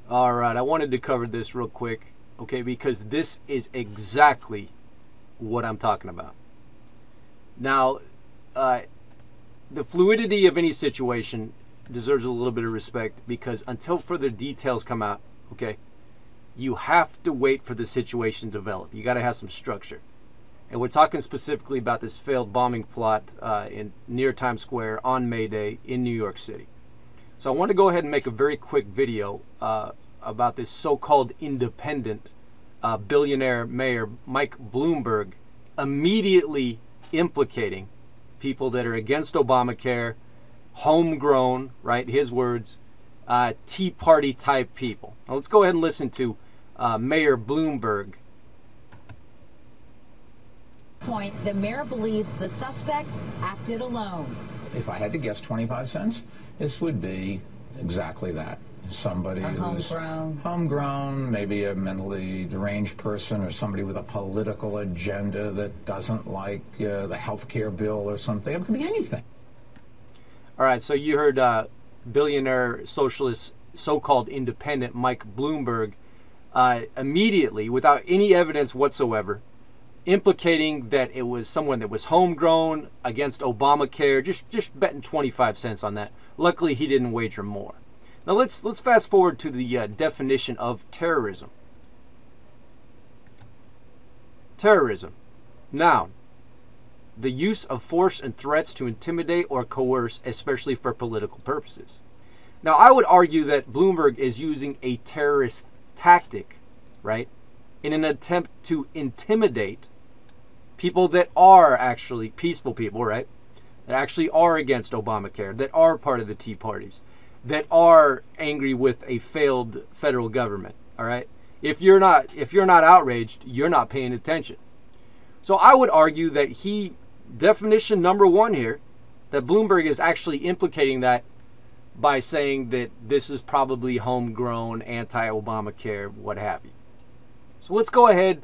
All right, I wanted to cover this real quick, okay, because this is exactly what I'm talking about. Now, the fluidity of any situation deserves a little bit of respect because until further details come out, okay, you have to wait for the situation to develop. You got to have some structure. And we're talking specifically about this failed bombing plot near Times Square on May Day in New York City. So I want to go ahead and make a very quick video about this so-called independent billionaire mayor, Mike Bloomberg, immediately implicating people that are against Obamacare, homegrown, right, his words, Tea Party type people. Now let's go ahead and listen to Mayor Bloomberg. The mayor believes the suspect acted alone. If I had to guess 25 cents, this would be exactly that. Somebody who's homegrown, maybe a mentally deranged person or somebody with a political agenda that doesn't like the health care bill or something. It could be anything. All right, so you heard billionaire socialist, so-called independent Mike Bloomberg immediately, without any evidence whatsoever, implicating that it was someone that was homegrown against Obamacare, just betting 25 cents on that. Luckily, he didn't wager more. Now let's fast forward to the definition of terrorism. Terrorism. Noun. The use of force and threats to intimidate or coerce, especially for political purposes. Now, I would argue that Bloomberg is using a terrorist tactic, right, in an attempt to intimidate people that are actually peaceful people, right, that actually are against Obamacare, that are part of the Tea Parties, that are angry with a failed federal government, all right? If you're not outraged, you're not paying attention. So I would argue that definition number one here, that Bloomberg is actually implicating that by saying that this is probably homegrown, anti-Obamacare, what have you. So let's go ahead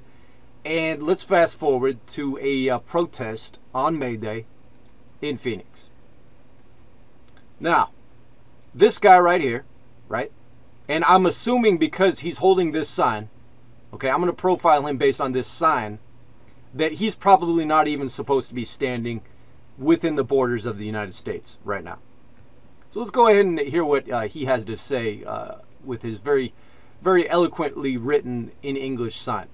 and let's fast forward to a protest on May Day in Phoenix. Now, this guy right here, right? And I'm assuming because he's holding this sign, okay, I'm going to profile him based on this sign, that he's probably not even supposed to be standing within the borders of the United States right now. So let's go ahead and hear what he has to say with his very, very eloquently written in English sign.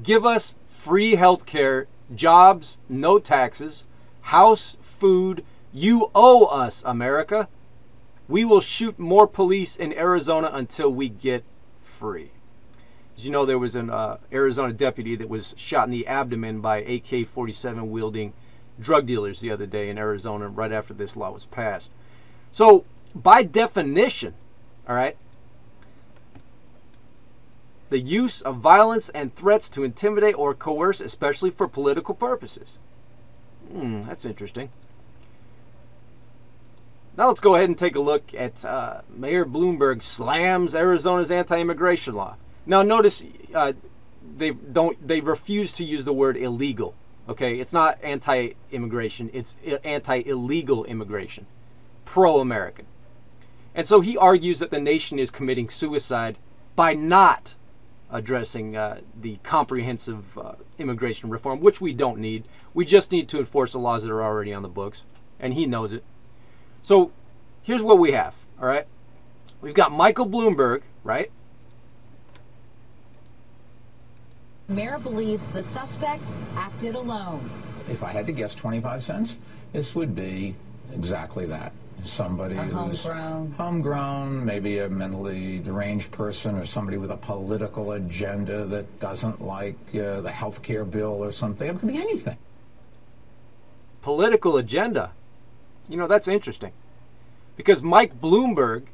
Give us free health care, jobs, no taxes, house, food. You owe us, America. We will shoot more police in Arizona until we get free. As you know, there was an Arizona deputy that was shot in the abdomen by AK-47 wielding drug dealers the other day in Arizona right after this law was passed. So, by definition, all right, the use of violence and threats to intimidate or coerce, especially for political purposes. That's interesting. Now let's go ahead and take a look at Mayor Bloomberg slams Arizona's anti-immigration law. Now notice they refuse to use the word illegal. Okay, it's not anti-immigration, it's anti-illegal immigration, pro-American. And so he argues that the nation is committing suicide by not addressing the comprehensive immigration reform, which we don't need. We just need to enforce the laws that are already on the books, and he knows it. So here's what we have, all right? We've got Micheal Bloomberg, right? Mayor believes the suspect acted alone. If I had to guess 25 cents, this would be exactly that. Somebody who's homegrown, maybe a mentally deranged person or somebody with a political agenda that doesn't like the health care bill or something. It could be anything. Political agenda. You know, that's interesting. Because Mike Bloomberg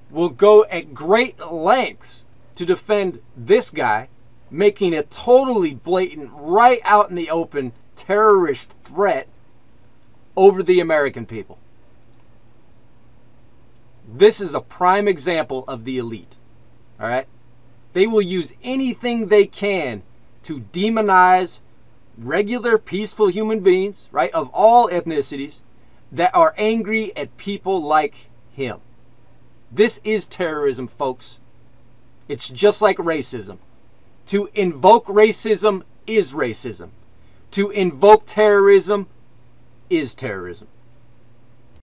will go at great lengths to defend this guy, making a totally blatant, right out in the open terrorist threat over the American people. This is a prime example of the elite. All right? They will use anything they can to demonize regular, peaceful human beings, right, of all ethnicities that are angry at people like him. This is terrorism, folks. It's just like racism. To invoke racism is racism. To invoke terrorism is terrorism.